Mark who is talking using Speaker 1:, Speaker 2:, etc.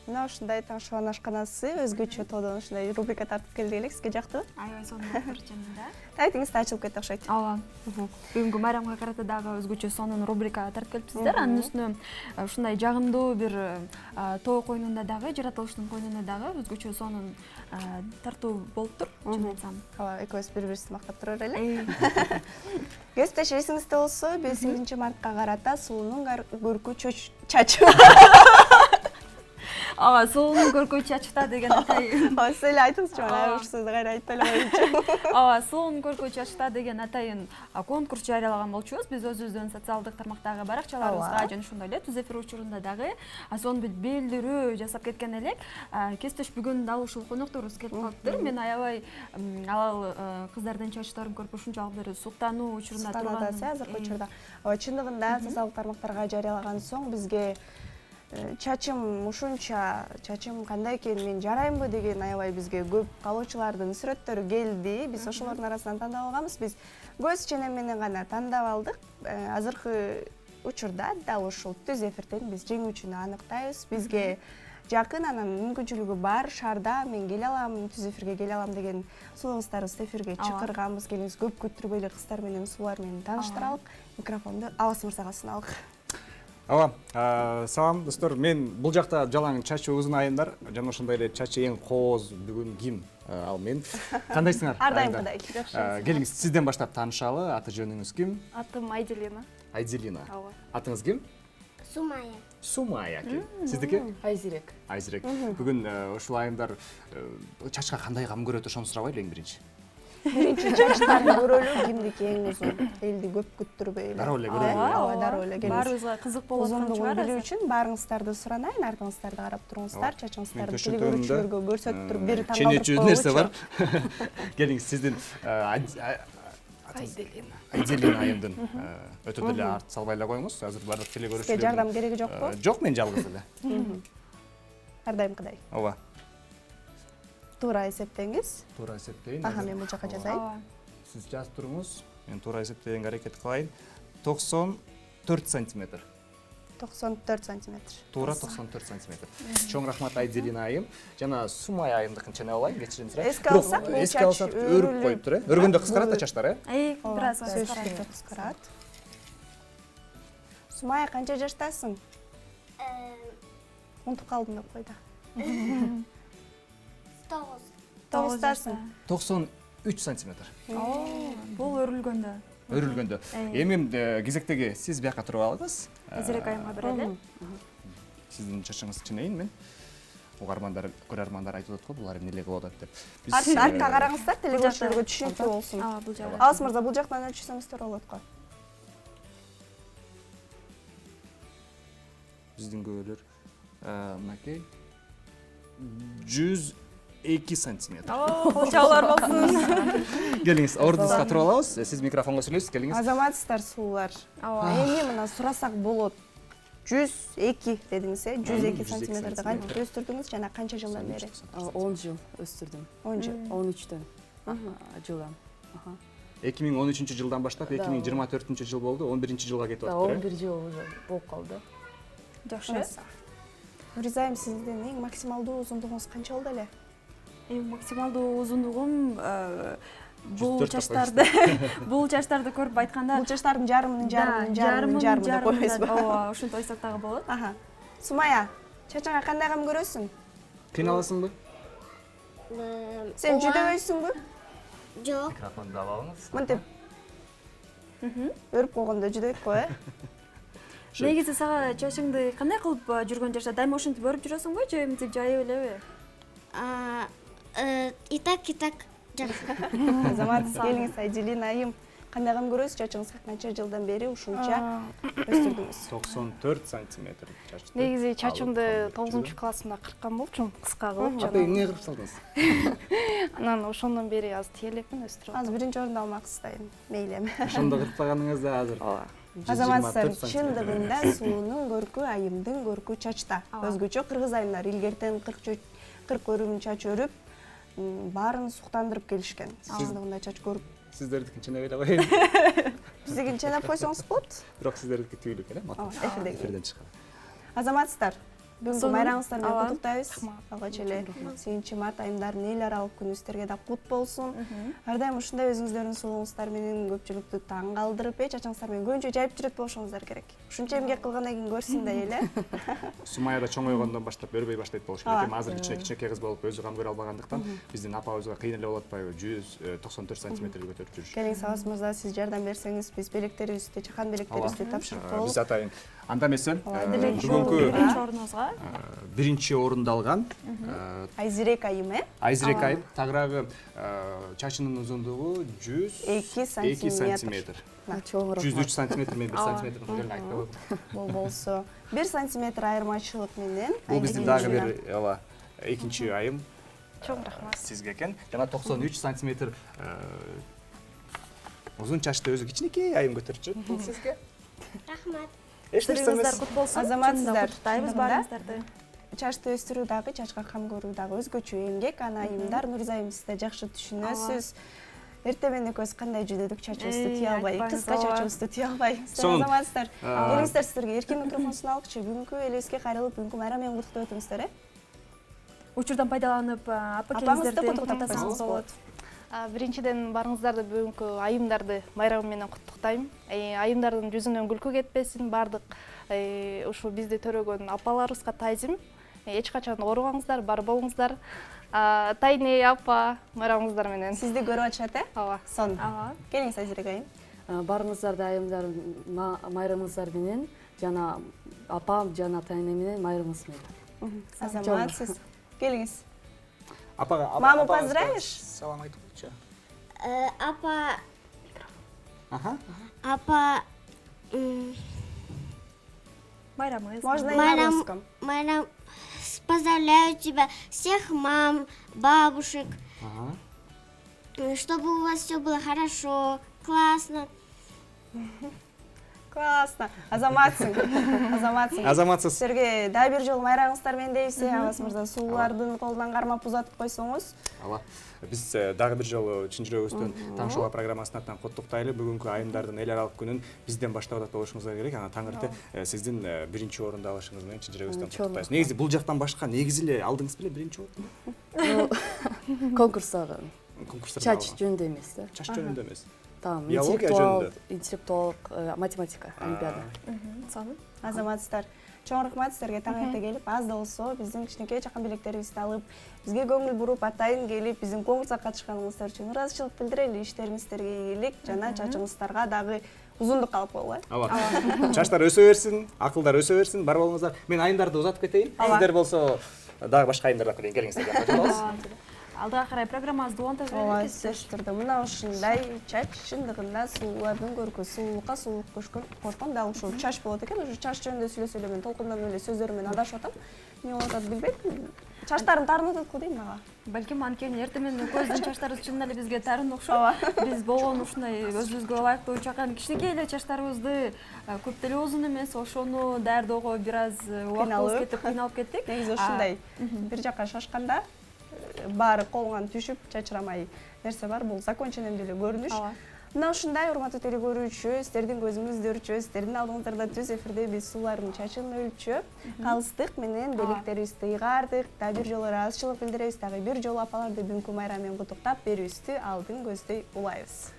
Speaker 1: Мына ушундай таңшыбан ашканасы өзгөчө тоодон ушундай рубрика тартып келдик элек. Сизге жактыбы?
Speaker 2: Аябай сонун жөнүндө.
Speaker 1: Таңертеңиз да ачылып кетти окшойт.
Speaker 2: Ооба. Бүгүнкү майрамга карата дагы өзгөчө сонун рубрика тартып келипсиздер. Анын үстүнө ушундай жагымдуу бир тоо койнунда дагы, жаратылыштын койнунда дагы өзгөчө сонун тартуу болуптур, чын айтсам.
Speaker 1: Ооба, экөөбүз бири-бирибизди мактап турар элек. Көздөш эсиңизде болсо, 5-мартка карата сулуунун көркү чачуу.
Speaker 2: Ооба, сулуунун көркү чачта деген атай.
Speaker 1: Ооба, сиз эле айтыңызчы, мына ушул сөздү кайра айтып эле коеюнчу.
Speaker 2: Ооба, сулуунун көркү чачта деген атайын конкурс жарыялаган болчубуз. Биз өзүбүздүн социалдык тармактагы баракчаларыбызга жана ошондой эле Түз эфир учурунда дагы сонун бир билдирүү жасап кеткен элек. Кесиптеш бүгүн дал ушул конокторубуз келип калыптыр. Мен аябай ал кыздардын чачтарын көрүп ушунчалык бир суктануу учурунда турган.
Speaker 1: Азыркы учурда. Ооба, чындыгында социалдык тармактарга жарыялаган соң бизге чачым ушунча, чачым кандай экен, мен жараймбы деген аябай бизге көп калоочулардын сүрөттөрү келди. Биз ошолордун арасынан тандап алганбыз. Биз көз ченем менен гана тандап алдык. Азыркы учурда дал ушул Түз эфирден биз жеңүүчүнү аныктайбыз. Бизге жакын, анан мүмкүнчүлүгү бар шаарда мен келе алам, Түз эфирге келе алам деген сулуу кыздарыбызды эфирге чакырганбыз. Келиңиз, көп күттүрбөй эле кыздар менен, сулар менен тааныштыралык. Микрофонду Алас мырзага суналык.
Speaker 3: Ооба, салам достор. Мен бул жакта жалаң чачы узун айымдар, жана ошондой эле чачы эң кооз бүгүн ким? Ал мен. Кандайсыңар?
Speaker 1: Ар дайымкыдай.
Speaker 3: Келиңиз, сизден баштап таанышалы. Аты жөнүңүз ким?
Speaker 4: Атым Айделина.
Speaker 3: Айделина.
Speaker 4: Ооба.
Speaker 3: Атыңыз ким?
Speaker 5: Сумая.
Speaker 3: Сумая. Сиздики?
Speaker 4: Айзирек.
Speaker 3: Айзирек. Бүгүн ушул айымдар чачка кандай кам көрөт ошону сурабайлы эң биринчи.
Speaker 1: Биринчи чачтарын көрөлү, кимдики эң узун. Элди көп күттүрбөй эле.
Speaker 3: Дароо эле көрөлү.
Speaker 1: Ооба, дароо эле келиңиз.
Speaker 2: Баарыбызга кызык болот
Speaker 1: Узундугун
Speaker 2: чыгар.
Speaker 1: билүү үчүн баарыңыздарды суранайын, артыңыздарды карап туруңуздар, чачыңыздарды
Speaker 3: Мен
Speaker 1: көрүүчүлөргө көрсөтүп туруп бир
Speaker 3: ченечүү
Speaker 1: таңдалдырып
Speaker 3: нерсе бар.
Speaker 1: коелучу.
Speaker 3: Келиңиз, сиздин
Speaker 4: Айделина.
Speaker 3: Айделина айымдын өтө деле арт салбай эле коюңуз. Азыр бардык теле
Speaker 1: Сизге
Speaker 3: көрүүчүлөр.
Speaker 1: жардам кереги жокпу?
Speaker 3: Жок, мен жалгыз эле.
Speaker 1: Ар дайымкыдай.
Speaker 3: Ооба.
Speaker 1: Туура эсептеңиз.
Speaker 3: Туура эсептейин.
Speaker 1: Мен бул жака жазайын.
Speaker 3: Сиз жазып туруңуз. Мен туура эсептегенге аракет кылайын. 94 сантиметр.
Speaker 1: 94 сантиметр.
Speaker 3: Туура 94 сантиметр. Чоң рахмат Айделина айым. Жана Сумая айымдыкын чене алайын, кечирим сурайын.
Speaker 1: Эске алсак, бул
Speaker 3: эске
Speaker 1: чач
Speaker 3: алсак өрүп коюптур, Өргөндө кыскарат да чачтар,
Speaker 2: Бир аз
Speaker 1: сөзсүз кыскарат. Сумая, канча жаштасың? Унутуп калдым деп кой да.
Speaker 5: 9.
Speaker 1: 9тасың.
Speaker 3: 93 сантиметр.
Speaker 2: Бул өрүлгөндө.
Speaker 3: Өрүлгөндө. Эми кезектеги сиз бияка туруп алыңыз.
Speaker 2: Азирек айымга берели.
Speaker 3: Сиздин чачыңызды ченейин мен. Угармандар, көрөрмандар айтып атат го, булар эмне эле кылып атат деп.
Speaker 1: Артка караңыздар, теле көрүүчүлөргө түшүнүктүү болсун.
Speaker 2: Бул жагы.
Speaker 1: Алыс мырза, бул жактан өлчөсөңүздөр болот го.
Speaker 3: Биздин көбөлөр мынакей 102 сантиметр.
Speaker 2: Кошолор болсун.
Speaker 3: Келиңиз, ордуңузга туруп алабыз. Сиз микрофонго сүйлөйсүз, келиңиз.
Speaker 1: Азаматсыздар, суулар. Эми мына сурасак болот. 102 дедиңиз, 102 сантиметрди кантип өстүрдүңүз жана канча жылдан бери?
Speaker 4: 10 жыл өстүрдүм.
Speaker 1: 10 жыл.
Speaker 4: 13төн жылдан.
Speaker 3: 2013 жылдан баштап 2024 жыл болду, 11 жылга кетип атыптыр.
Speaker 4: 11 жыл уже болуп калды.
Speaker 2: Жакшы.
Speaker 1: Нуризайым, сиздин эң максималдуу узундугуңуз канча болду эле?
Speaker 2: Максималдуу узундугум бул чачтарды көрүп айтканда
Speaker 1: Бул чачтардын жарымын деп койбойсузбу?
Speaker 2: Ооба, ушинтип айтсак дагы болот.
Speaker 1: Сумая, чачыңа кандай кам көрөсүң?
Speaker 3: Кыйналасыңбы?
Speaker 1: Сен жүдөбөйсүңбү?
Speaker 5: Жок.
Speaker 3: Микрофонду алып алыңыз.
Speaker 1: Мынтип өрүп койгондо жүдөйт го,
Speaker 2: Негизи сага чачыңды кандай кылып жүргөн жашта дайыма ушинтип өрүп жүрөсүңбү же мынтип жайып элеби?
Speaker 5: И так. Жакшы.
Speaker 1: Азамат, келиңиз, Айделина айым. Кандай кам көрөсүз? Чачыңызга канча жылдан бери ушунча өстүрдүңүз?
Speaker 3: 94 сантиметр чачты.
Speaker 4: Негизи чачымды 9-классымда кырккан болчумун, кыска кылып.
Speaker 3: Ата эмне кырып салдыңыз?
Speaker 4: Анан ошондон бери азыр тиелекмин, өстүрүп.
Speaker 1: Азыр биринчи орунду алмаксыз да эми. Мейли эми.
Speaker 3: Ошондо кырпаганыңыз да азыр.
Speaker 4: Ооба.
Speaker 1: Азаматсыздар, чындыгында сулуунун көркү айымдын көркү чачта. Өзгөчө кыргыз айымдар илгертен 40 өрүм чач өрүп, баарын суктандырып келишкен. Чындыгында чач көрүп.
Speaker 3: Сиздердикин ченеп эле коеюн.
Speaker 1: Биздикин ченеп койсоңуз болот.
Speaker 3: Бирок сиздердики түйүлүк эле.
Speaker 1: Эфирден
Speaker 3: чыккан.
Speaker 1: Азаматсыздар, Бүгүнкү майрамыңыздар менен
Speaker 2: Ооба.
Speaker 1: куттуктайбыз. Алгач эле 8-март айымдарынын эл аралык күнү сиздерге да кут болсун. Ар дайым ушундай өзүңүздөрдүн сулууңуздар менен көпчүлүктү таң калтырып, чачаңыздар менен көбүнчө жайып жүрөт болушуңуздар керек. Ушунча эмгек кылгандан кийин көрсүн да эле.
Speaker 3: Сумая да чоңойгондон баштап өрбөй баштайт болуш керек. Эми азыр кичинекей кыз болуп өзү кам көрө албагандыктан биздин апабызга кыйын эле болуп атпайбы? 194 сантиметрди көтөрүп жүрүш.
Speaker 1: Келиңиз Абас мырза, сиз жардам берсеңиз, биз белектерибизди, чакан белектерибизди тапшырып коелук.
Speaker 3: Биз атайын анда эмесе
Speaker 2: Бүгүнкү
Speaker 3: бүгүнкү
Speaker 2: орунубузга
Speaker 3: биринчи орунду алган
Speaker 1: Айзирек айым,
Speaker 3: Айзирек айым тагыраагы чачынын узундугу
Speaker 1: 2
Speaker 3: 2 сантиметр.
Speaker 4: чоңураак
Speaker 3: 103 сантиметр мен 1 сантиметр жерин айтып коем.
Speaker 1: Бул болсо 1 сантиметр айырмачылык менен.
Speaker 3: Бул биздин дагы бир ооба экинчи айым
Speaker 4: чоң рахмат.
Speaker 3: сизге экен. Жана 93 сантиметр узун чачты өзү кичинекей айым көтөрүп жүрөт. Бул сизге.
Speaker 5: Рахмат.
Speaker 2: Сырыңыздар кут болсун.
Speaker 1: Азаматсыздар.
Speaker 2: Куттуктайбыз баарыңыздарды.
Speaker 1: Чачты өстүрүү дагы, чачка кам көрүү дагы өзгөчө эмгек. Ана айымдар Нурзайым сиз да жакшы түшүнөсүз. Эртең менен экөөбүз кандай жүдөдүк чачыбызды тие албай,
Speaker 2: айтпаңыз,
Speaker 1: кыска
Speaker 2: ооба.
Speaker 1: чачыбызды тие албай.
Speaker 3: Сонун.
Speaker 1: Азаматсыздар, келиңиздер сиздерге эркин микрофон суналыкчы. Бүгүнкү элибизге кайрылып, бүгүнкү майрам менен куттуктап өтүңүздөр,
Speaker 2: Учурдан пайдаланып апа
Speaker 1: Апаңызды
Speaker 2: келиңиздерди
Speaker 1: куттуктап
Speaker 2: куттуктасаңыз
Speaker 1: койсоңуз
Speaker 2: болот.
Speaker 4: Биринчиден барыңыздарды бүгүнкү айымдарды майрамы менен куттуктайм. Айымдардын жүзүнөн күлкү кетпесин, бардык ушу бизди төрөгөн апаларыбызга таазим. Эч качан оорубаңыздар, бар болуңуздар. Тайне апа майрамыңыздар менен.
Speaker 1: Сизди көрүп атышат,
Speaker 4: Ооба.
Speaker 1: Сонун.
Speaker 2: Ага.
Speaker 1: Келиңиз Айзирек айым.
Speaker 6: Барыңыздарды айымдар майрамыңыздар менен жана апам жана тайне менен майрамыңыз менен.
Speaker 1: Азаматсыз. Келиңиз.
Speaker 3: Апага
Speaker 1: Маму поздравишь?
Speaker 3: Салам айтып койчу.
Speaker 5: Апа,
Speaker 3: Аха.
Speaker 5: апа,
Speaker 2: Майрамыңыз.
Speaker 1: Можно и
Speaker 5: Майрам-
Speaker 1: на русском.
Speaker 5: Майрам, поздравляю тебя, всех мам, бабушек, чтобы у вас все было хорошо, классно.
Speaker 1: Классно. Азаматсың. Азаматсың.
Speaker 3: Азаматсыз.
Speaker 1: Сіздерге да бир жолу майрамыңыздар менен дейбиз. Абас мырза, суулардын колунан кармап узатып койсоңуз.
Speaker 3: Ала. Биз дагы бир жолу чын жүрөгүбүздөн Таң шоу программасынын атынан куттуктайлы. Бүгүнкү айымдардын эл аралык күнүн бизден баштап атат болушуңуздар керек. Ана таң эрте сиздин биринчи орунду алышыңыз менен чын жүрөгүбүздөн куттуктайбыз. Негизи бул жактан башка негизи эле алдыңыз беле биринчи орунду?
Speaker 6: Конкурстагы
Speaker 3: Конкурстарда
Speaker 6: чач
Speaker 3: алган.
Speaker 6: жөнүндө эмес да.
Speaker 3: Чач жөнүндө эмес.
Speaker 6: Там
Speaker 3: Биология жөнүндө.
Speaker 6: интеллектуалдык математика олимпиада.
Speaker 2: Сонун.
Speaker 1: Азаматсыздар. Чоң рахмат сіздерге таң эрте келип, аз да болсо биздин кичинекей чакан билектерибизди алып, бизге көңүл буруп, атайын келип, биздин конкурска катышканыңыздар үчүн ыраазычылык билдирели. Иштериңиздарга ийгилик жана чачыңыздарга дагы узундук калып болгула.
Speaker 3: Ала. Чачтар өсө берсин, акылдар өсө берсин, бар болуңуздар. Мен айымдарды узатып кетейин. Сиздер болсо дагы башка айымдар да келиңиз. Келиңиздер.
Speaker 2: Алдыга карай программабызды улантып
Speaker 1: Ооба,
Speaker 2: берели.
Speaker 1: сөзсүз түрдө мына ушундай чач чындыгында суулардын көркү, суулукка суулук кошкон дагы ушул чач болот экен. Ушу чач жөнүндө сүйлөсө эле мен толкунданып эле сөздөрүм менен адашып атам. Эмне болуп атат билбейм. Чачтарым таарынып атат дейм ага.
Speaker 2: Балким анткени эртең менен көздүн чачтары чынында эле бизге тарын окшойт. Биз болгон ушундай өзүбүзгө ылайыктуу чакан кичинекей эле чачтарыбызды көп деле узун эмес, ошону даярдоого бир аз убактыбыз кетип кыйналып кеттик.
Speaker 1: Негизи ушундай бир жакка шашканда баары колуңан түшүп чачырамай нерсе бар. Бул закон ченемдүү эле көрүнүш. Мына ушундай урматтуу телекөрүүчү, сиздердин көзүңүздөрчү, сиздердин алдыңыздарда түз эфирде биз суулардын чачын өлчөп, калыстык менен белектерибизди ыйгардык. Дагы бир жолу ыраазычылык билдиребиз, дагы бир жолу апаларды бүгүнкү майрам менен куттуктап, берүүбүздү алдын көздөй улайбыз.